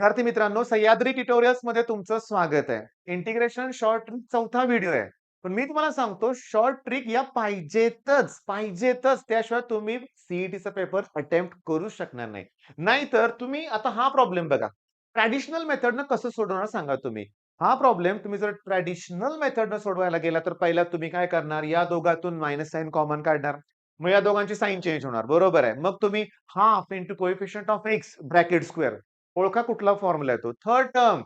विद्यार्थी मित्रांनो, सह्याद्री ट्युटोरियल्स मध्ये तुमचं स्वागत आहे. इंटिग्रेशन शॉर्ट ट्रिक चौथा व्हिडिओ आहे. पण मी तुम्हाला सांगतो शॉर्ट ट्रिक या पाहिजेतच. त्याशिवाय तुम्ही सीईटीचा पेपर अटेम्प्ट करू शकणार नाही. नाहीतर तुम्ही आता हा प्रॉब्लेम बघा. ट्रॅडिशनल मेथडनं कसं सोडवणार सांगा तुम्ही. हा प्रॉब्लेम तुम्ही जर ट्रॅडिशनल मेथडनं सोडवायला गेला तर पहिला तुम्ही काय करणार? या दोघातून मायनस साइन कॉमन काढणार. मग या दोघांची साइन चेंज होणार. बरोबर आहे. मग तुम्ही half into coefficient of x bracket square ओळखा कुठला फॉर्म्युला येतो. थर्ड टर्म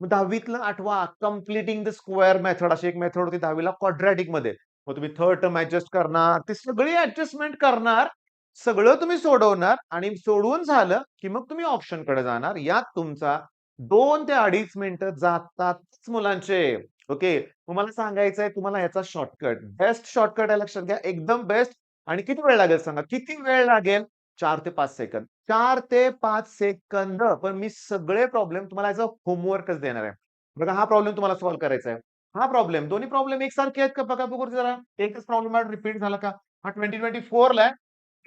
दहावीतलं आठवा कम्प्लिटिंग द स्क्वेअर मेथड अशी एक मेथड होती दहावीला क्वाड्रॅटिक मध्ये. मग तुम्ही थर्ड टर्म ऍडजस्ट करणार, ती सगळी ऍडजस्टमेंट करणार, सगळं तुम्ही सोडवणार आणि सोडवून झालं की मग तुम्ही ऑप्शन कडे जाणार. यात तुमचा 2 ते 2.5 मिनिटं जातातच मुलांचे. ओके, तुम्हाला सांगायचंय तुम्हाला याचा शॉर्टकट, बेस्ट शॉर्टकट आहे, लक्षात घ्या, एकदम बेस्ट. आणि किती वेळ लागेल सांगा? किती वेळ लागेल? 4 ते 5 सेकंद. 4 ते 5 सेकंद. पण मी सगळे प्रॉब्लेम तुम्हाला ॲज अ होमवर्कच देणार आहे. बघा हा प्रॉब्लेम तुम्हाला सॉल्व्ह करायचा आहे. हा प्रॉब्लेम, दोन्ही प्रॉब्लेम एकसारखे आहेत का बघा बघू जरा. एकच प्रॉब्लेम रिपीट झाला का? हा 2024 ला आहे,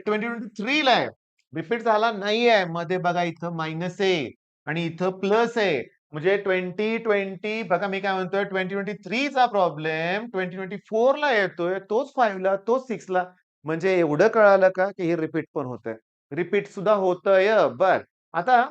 2023 ला आहे. रिपीट झाला नाहीये. मध्ये बघा इथं मायनस आहे आणि इथं प्लस आहे. म्हणजे 2020 बघा मी काय म्हणतोय, 2023 चा प्रॉब्लेम 2024 ला येतोय, तोच 5 ला, तोच 6 ला. म्हणजे एवढं कळालं का की हे रिपीट पण होतंय. रिपीट सुद्धा होतंय. बर, आता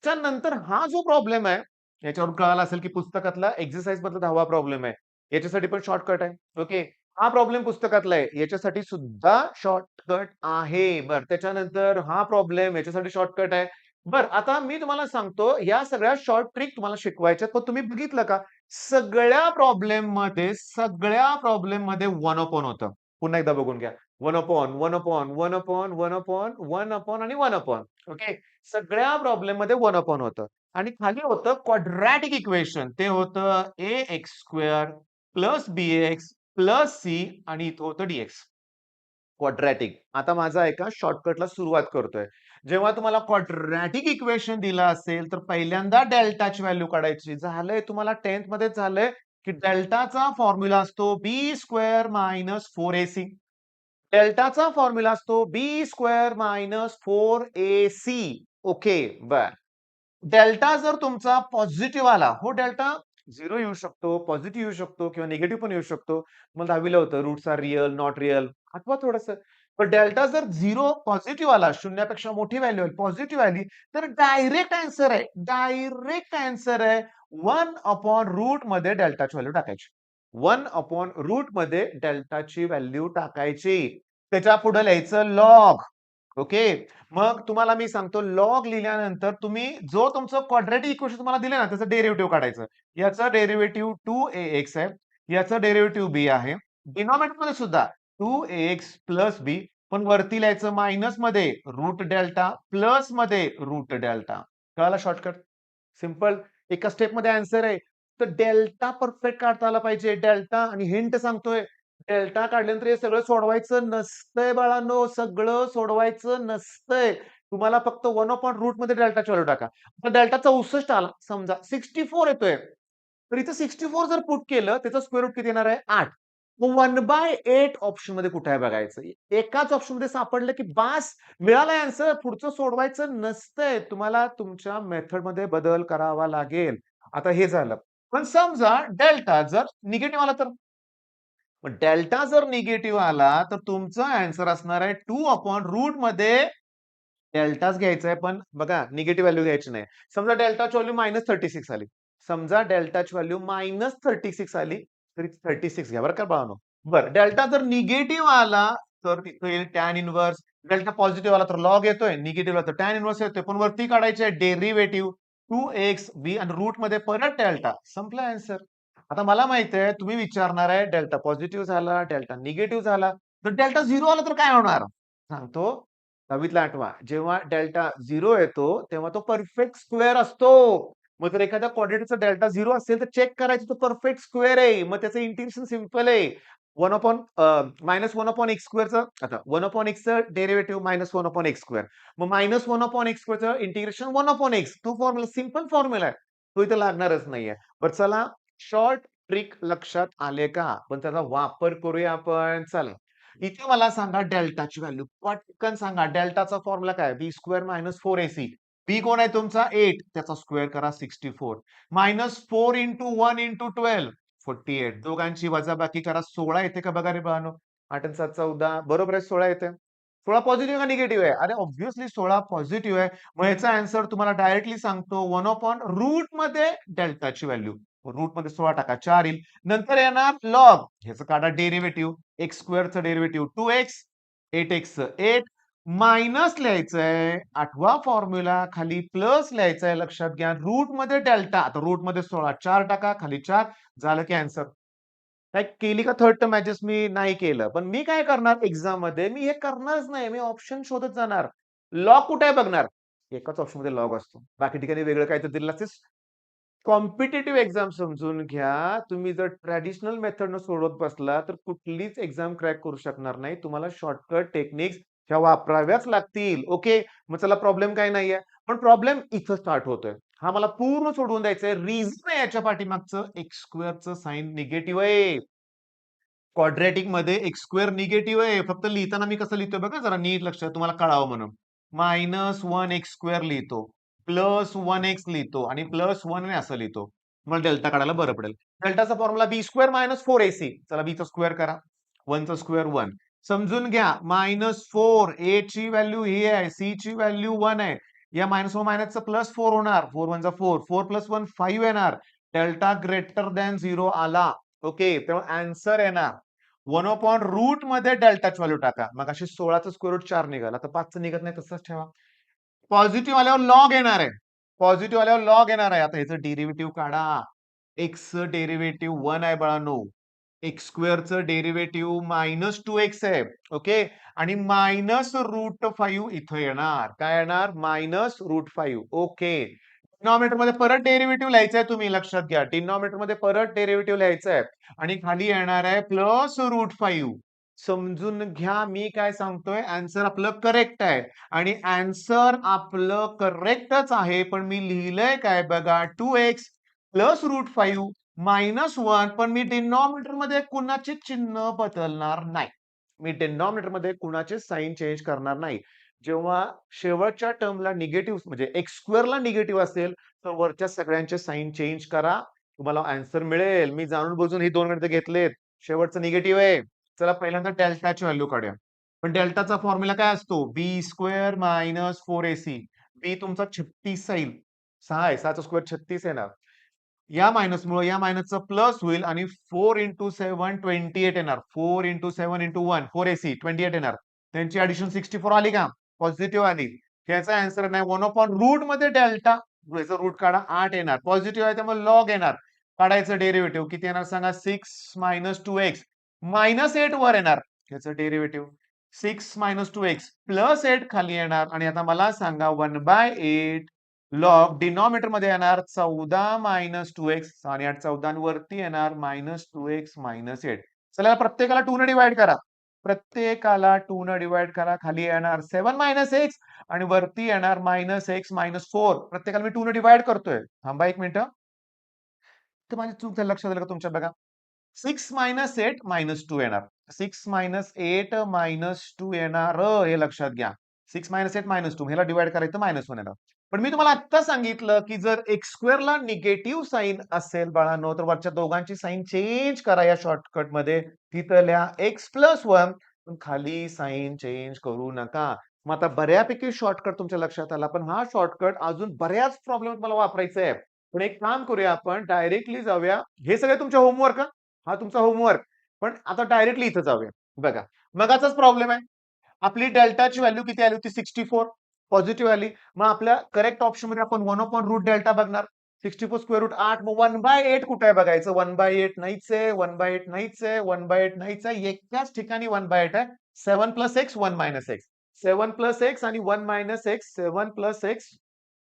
त्यानंतर हा जो प्रॉब्लेम आहे याच्यावरून कळालं असेल की पुस्तकातला एक्सरसाइज मधला 10वा प्रॉब्लेम आहे. याच्यासाठी पण शॉर्टकट आहे. ओके, हा प्रॉब्लेम पुस्तकातला आहे, याच्यासाठी सुद्धा शॉर्टकट आहे. बर, त्याच्यानंतर हा प्रॉब्लेम याच्यासाठी शॉर्टकट आहे. बर, आता मी तुम्हाला सांगतो या सगळ्या शॉर्ट ट्रिक तुम्हाला शिकवायच्या, पण तुम्ही बघितलं का सगळ्या प्रॉब्लेम मध्ये 1 अपॉन होतं. पुन्हा एकदा बघून घ्या. 1 upon, 1 upon, 1 upon, 1 upon, 1 upon आणि 1 अपॉन. ओके, सगळ्या प्रॉब्लेम मध्ये 1 अपॉन होतं. आणि खाली होतं क्वाड्रॅटिक इक्वेशन, ते होतं ए एक्स स्क्वेअर प्लस बी एक्स प्लस सी आणि इथं होतं डीएक्स. क्वाड्रॅटिक. आता माझा एका शॉर्टकटला सुरुवात करतोय. जेव्हा तुम्हाला क्वाड्रॅटिक इक्वेशन दिलं असेल तर पहिल्यांदा डेल्टाची व्हॅल्यू काढायची. झालंय तुम्हाला 10th मध्ये झालंय की डेल्टाचा फॉर्म्युला असतो बी स्क्वेअर मायनस 4ac. डेल्टाचा फॉर्म्युला असतो बी स्क्वेअर मायनस 4ac. ओके, बर. डेल्टा जर तुमचा पॉझिटिव्ह आला, हो डेल्टा 0 येऊ शकतो, पॉझिटिव्ह येऊ शकतो किंवा निगेटिव्ह पण येऊ शकतो. मग 10वीला होतं roots are real, not real. आठवा थोडंसं. पण डेल्टा जर 0 पॉझिटिव्ह आला, शून्यापेक्षा मोठी व्हॅल्यू आली, पॉझिटिव्ह आली, तर डायरेक्ट आन्सर आहे. डायरेक्ट आन्सर आहे 1 अपॉन रूट मध्ये डेल्टाची व्हॅल्यू टाकायची. 1 अपॉन रूट मध्ये डेल्टाची व्हॅल्यू टाकायची. त्याच्या पुढे लिहायचं लॉग. ओके, मग तुम्हाला मी सांगतो लॉग लिहिल्यानंतर तुम्ही जो तुमचं क्वाड्रॅटिक इक्वेशन तुम्हाला दिलं ना त्याचं डेरिव्हेटिव्ह काढायचं. याचं डेरिव्हेटिव्ह 2ax आहे, याचं डेरिव्हेटिव्ह b आहे. डिनॉमिनेटर मध्ये सुद्धा 2ax प्लस बी, पण वरती लिहायचं मायनस मध्ये रूट डेल्टा, प्लस मध्ये रूट डेल्टा. कळाला शॉर्टकट? सिंपल. एका स्टेप मध्ये आन्सर आहे. तर डेल्टा परफेक्ट काढता आला पाहिजे. डेल्टा आणि हिंट सांगतोय, डेल्टा काढल्यानंतर हे सगळं सोडवायचं नसतंय बाळांनो, सगळं सोडवायचं नसतंय. तुम्हाला फक्त 1 अपॉन रूट मध्ये डेल्टाची व्हॅल्यू टाका. आता डेल्टा 64 आला समजा, 64 येतोय. तर इथं 64 जर पुट केलं त्याचं स्क्वेअर रूट किती येणार आहे? 8. मग 1/8 ऑप्शन मध्ये कुठे आहे बघायचं. एकाच ऑप्शन मध्ये सापडलं की बास, मिळालाय आन्सर. पुढचं सोडवायचं नसतंय. तुम्हाला तुमच्या मेथड मध्ये बदल करावा लागेल. आता हे झालं. पण समजा डेल्टा जर निगेटिव्ह आला तर? मग डेल्टा जर निगेटिव्ह आला तर तुमचं आन्सर असणार आहे 2 अपॉन रूट मध्ये डेल्टाच घ्यायचा आहे, पण बघा निगेटिव्ह व्हॅल्यू घ्यायची नाही. समजा डेल्टाची व्हॅल्यू -36 आली. समजा डेल्टाची व्हॅल्यू -36 आली, तरी 36 घ्या बरं का बाळांनो. बरं, डेल्टा जर निगेटिव्ह आला तर तिथं येईल टॅन इनव्हर्स. डेल्टा पॉझिटिव्ह आला तर लॉग येतोय, निगेटिव्ह आला तर टॅन इनव्हर्स येतोय. पण वरती काढायचे डेरिव्हेटिव्ह 2xb आणि रूट मध्ये परत डेल्टा. संपला आन्सर. आता मला माहिती आहे तुम्ही विचारणार आहे डेल्टा पॉझिटिव्ह झाला, डेल्टा निगेटिव्ह झाला, तर डेल्टा 0 आला तर काय होणार? सांगतो. 10वीतला आठवा. जेव्हा डेल्टा 0 येतो तेव्हा तो परफेक्ट स्क्वेअर असतो. मग जर एखाद्या क्वाड्रॅटिकचा डेल्टा 0 असेल तर चेक करायचं तो परफेक्ट स्क्वेअर आहे. मग त्याचं इंटिग्रेशन सिंपल आहे. 1 अपॉन -1 अपॉन एक्स स्क्वेअरचं, आता 1 अपॉन एक्सचं डेरिव्हेटिव्ह -1 अपॉन एक्स स्क्वेअर. मग -1 अपॉन एक्स स्क्वेअरचं इंटिग्रेशन 1 अपॉन एक्स. तो फॉर्म्युला सिंपल फॉर्म्युला आहे. तो इथं लागणारच नाहीये. बरं चला, शॉर्ट ट्रिक लक्षात आले का? पण त्याचा वापर करूया आपण. चला. इथे मला सांगा डेल्टाची व्हॅल्यू. पटकन सांगा डेल्टाचा फॉर्म्युला काय? बी स्क्वेअर मायनस 4ac. बी कोण आहे तुमचा 8 त्याचा स्क्वेअर करा 64 -4 इंटू 1 इंटू 12 48 दोघांची वजाबाकी करा 16 येते का बघा रे बाळांनो 8 आणि 7 14 बरोबर आहे 16 येते 16 पॉझिटिव्ह का निगेटिव्ह आहे अरे ऑब्व्हियसली 16 पॉझिटिव्ह आहे मग याचा आन्सर तुम्हाला डायरेक्टली सांगतो 1 अपॉन रूट मध्ये डेल्टाची व्हॅल्यू रूट मध्ये 16 टाका 4 येईल नंतर येणार लॉग ह्याचं काढा डेरिव्हेटिव्ह एक्स स्क्वेअरचं डेरिव्हेटिव्ह 2x 8x 8 मायनस लिहायचंय 8वा फॉर्म्युला खाली प्लस लिहायचंय लक्षात घ्या रूट मध्ये डेल्टा आता रूट मध्ये 16 4 टाका खाली 4 झालं की आन्सर काय केली का थर्ड टर्म ऍडजस्ट मी नाही केलं पण मी काय करणार एक्झाम मध्ये मी हे करणारच नाही मी ऑप्शन शोधत जाणार लॉग कुठे आहे बघणार एकाच ऑप्शन मध्ये लॉग असतो बाकी ठिकाणी वेगळं काहीतरी दिलं असेल कॉम्पिटेटिव्ह एक्झाम समजून घ्या तुम्ही जर ट्रॅडिशनल मेथडनं सोडवत बसला तर कुठलीच एक्झाम क्रॅक करू शकणार नाही तुम्हाला शॉर्टकट टेक्निक्स ह्या वापराव्याच लागतील ओके मग चला प्रॉब्लेम काय नाहीये पण प्रॉब्लेम इथं स्टार्ट होतोय हा मला पूर्ण सोडवून द्यायचंय रिझन आहे याच्या पाठीमागचं एक्स स्क्वेअरचं साइन निगेटिव्ह आहे क्वाड्रॅटिक मध्ये एक्स स्क्वेअर निगेटिव्ह आहे फक्त लिहिताना मी कसं लिहितोय बघा जरा नीट लक्षात तुम्हाला कळावं म्हणून -1 x² लिहितो +1x लिहितो आणि +1 असं लिहितो मला डेल्टा काढायला बरं पडेल डेल्टाचा फॉर्म्युला b² - 4ac चला b चा स्क्वेअर करा 1 चा स्क्वेअर 1 समजून घ्या -4 a ची व्हॅल्यू ही आहे c ची व्हॅल्यू 1 आहे या -1 मायनसचा +4 होणार 4 1 4 4 + 1 5 येणार डेल्टा ग्रेटर दॅन 0 आला ओके तेव्हा आन्सर येणार 1 अपॉन रूट मध्ये डेल्टाची व्हॅल्यू टाका मग अशी 16चा स्क्वेअर रूट 4 निघाला तर 5 निघत नाही तसंच ठेवा पॉझिटिव्ह आल्यावर लॉग येणार आहे पॉझिटिव्ह आल्यावर लॉग येणार आहे आता ह्याचं डेरिव्हेटिव्ह काढा एक्स डेरिव्हेटिव्ह 1 आहे बाळांनो एक्स स्क्वेअरचं डेरिव्हेटिव्ह -2x आहे ओके आणि -√5 इथं येणार काय येणार -√5 ओके डिनॉमिनेटर मध्ये परत डेरिव्हेटिव्ह लिहायचंय तुम्ही लक्षात घ्या डिनॉमिनेटर मध्ये परत डेरिव्हेटिव्ह लिहायचंय आणि खाली येणार आहे +√5 समजून घ्या मी काय सांगतोय आन्सर आपलं करेक्ट आहे आणि आन्सर आपलं करेक्टच आहे पण मी लिहिलंय काय बघा 2x +√5 -1 पण मी डिनॉमिनेटर मध्ये कुणाचे चिन्ह बदलणार नाही मी डिनॉमिनेटर मध्ये कुणाचे साइन चेंज करणार नाही जेव्हा शेवटच्या टर्मला निगेटिव्ह म्हणजे एक्स स्क्वेअरला निगेटिव्ह असेल तर वरच्या सगळ्यांचे साइन चेंज करा तुम्हाला आन्सर मिळेल मी जाणून बुजून ही 2 गणितं घेतलेत शेवटचं निगेटिव्ह आहे चला पहिल्यांदा डेल्टाची व्हॅल्यू काढूया पण डेल्टाचा फॉर्म्युला काय असतो b² - 4ac बी तुमचा 36 येईल 6 आहे 6चा स्क्वेअर 36 येणार या मायनसमुळे या मायनसचं प्लस होईल आणि 4 इंटू 7 28 येणार 4 इंटू 7 इंटू 1 4ac 28 येणार त्यांची ऍडिशन 64 आली का पॉझिटिव्ह आली ह्याचा आन्सर नाही 1 अपॉन रूट मध्ये डेल्टा याचा रूट काढा 8 येणार पॉझिटिव्ह आहे त्यामुळे लॉग येणार काढायचं डेरिव्हेटिव्ह किती येणार सांगा 6 - 2x -8 वर येणार याचं डेरिव्हेटिव्ह 6 - 2x +8 खाली येणार आणि आता मला सांगा 1/8 लॉग डिनॉमिनेटर मध्ये येणार 14 - 2x आणि 8 14 आणि वरती येणार -2x - 8 चला प्रत्येकाला 2 ने डिवाइड करा प्रत्येकाला 2 ने डिवाइड करा खाली येणार 7 - x आणि वरती येणार -x - 4 प्रत्येकाला मी 2 ने डिवाइड करतोय थांबा एक मिनिट तर माझी चूक झाली लक्षात आलं का तुमच्या बघा 6 - 8 -2 येणार 6 - 8 -2 येणार हे लक्षात घ्या 6 - 8 -2 ह्याला डिवाइड करायचं -1 येणार पण मी तुम्हाला आता सांगितलं की जर एक्स स्क्वेअरला निगेटिव्ह साइन असेल बाळांनो तर वरच्या दोघांची साइन चेंज करा या शॉर्टकट मध्ये तिथं लिहा x+1 पण खाली साइन चेंज करू नका मग आता बऱ्यापैकी शॉर्टकट तुमच्या लक्षात आला पण हा शॉर्टकट अजून बऱ्याच प्रॉब्लेम तुम्हाला वापरायचा आहे पण एक काम करूया आपण डायरेक्टली जाऊया हे सगळे तुमच्या होमवर्क हा तुमचा होमवर्क पण आता डायरेक्टली इथं जाऊया बघा मगाचाच प्रॉब्लेम आहे आपली डेल्टाची व्हॅल्यू किती आली होती 64 पॉझिटिव्ह आली मग आपल्या करेक्ट ऑप्शन मध्ये आपण 1 अपॉन रूट डेल्टा बघणार 64 स्क्वेअर रूट 8 मग 1/8 कुठे आहे बघायचं 1/8 नाहीच आहे 1/8 नाहीच आहे 1/8 नाहीच आहे एकाच ठिकाणी 1/8 आहे 7 + x 1 - x 7 + x आणि 1 - x 7 + x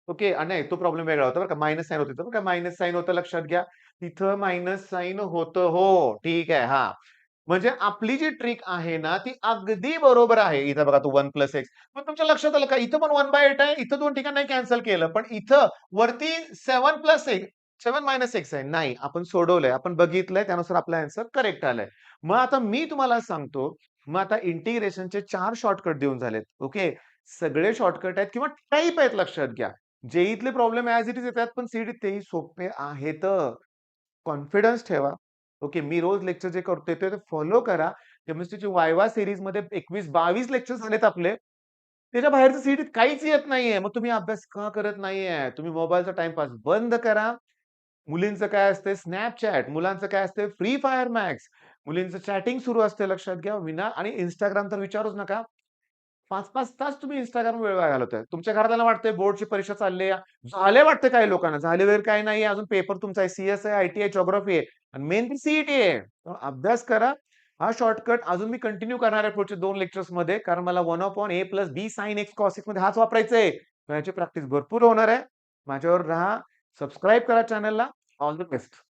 ओके नाही तो प्रॉब्लेम वेगळा होता बरं का मायनस साइन होतं बरं का मायनस साइन होतं लक्षात घ्या तिथं मायनस साइन होतं हो ठीक आहे हा म्हणजे आपली जी ट्रिक आहे ना ती अगदी बरोबर आहे इथं बघा तो 1 + x मग तुमच्या लक्षात आलं का इथं पण 1/8 आहे इथं 2 ठिकाणी नाही कॅन्सल केलं पण इथं वरती 7 + x 7 - x आहे नाही आपण सोडवलंय आपण बघितलंय त्यानुसार आपला आन्सर करेक्ट आलाय मग आता मी तुम्हाला सांगतो मग आता इंटिग्रेशनचे 4 शॉर्टकट देऊन झालेत ओके सगळे शॉर्टकट आहेत किंवा टाईप आहेत लक्षात घ्या जेईतले प्रॉब्लेम ॲज इट इज येतात, पण सीईटीत तेही सोपे आहेत. कॉन्फिडन्स ठेवा. ओके. मी रोज लेक्चर जे करतोय ते फॉलो करा. केमिस्ट्रीची वायवा सीरीजमध्ये 21-22 लेक्चर्स झालेत आपले. त्याच्या बाहेरचं सीईटीत काहीच येत नाहीये. मग तुम्ही अभ्यास का करत नाहीये? तुम्ही मोबाईलचा टाईमपास बंद करा. मुलींचं काय असतंय Snapchat, मुलांचं काय असतंय फ्री फायर मॅक्स, मुलींचं चॅटिंग सुरू असते लक्षात घ्या. आणि Instagram तर विचारूच नका. 5-5 तास तुम्ही Instagram वेळ वाया घालवताय. तुमच्या घरातल्यांना वाटतंय बोर्डची परीक्षा चालली आहे. झाले वाटतं काही लोकांना. झाले वगैरे काही नाहीये. अजून पेपर तुमचा आहे. सीएस आहे, आयटी आहे, जिओग्राफी आहे आणि मेन ती सीईटी आहे. अभ्यास करा. हा शॉर्टकट अजून मी कंटिन्यू करणार आहे पुढचे 2 लेक्चर्समध्ये कारण मला 1/a + b sin x cos x मध्ये हाच वापरायचा आहे. याची प्रॅक्टिस भरपूर होणार आहे. माझ्यावर राहा. सबस्क्राईब करा चॅनलला. All the best.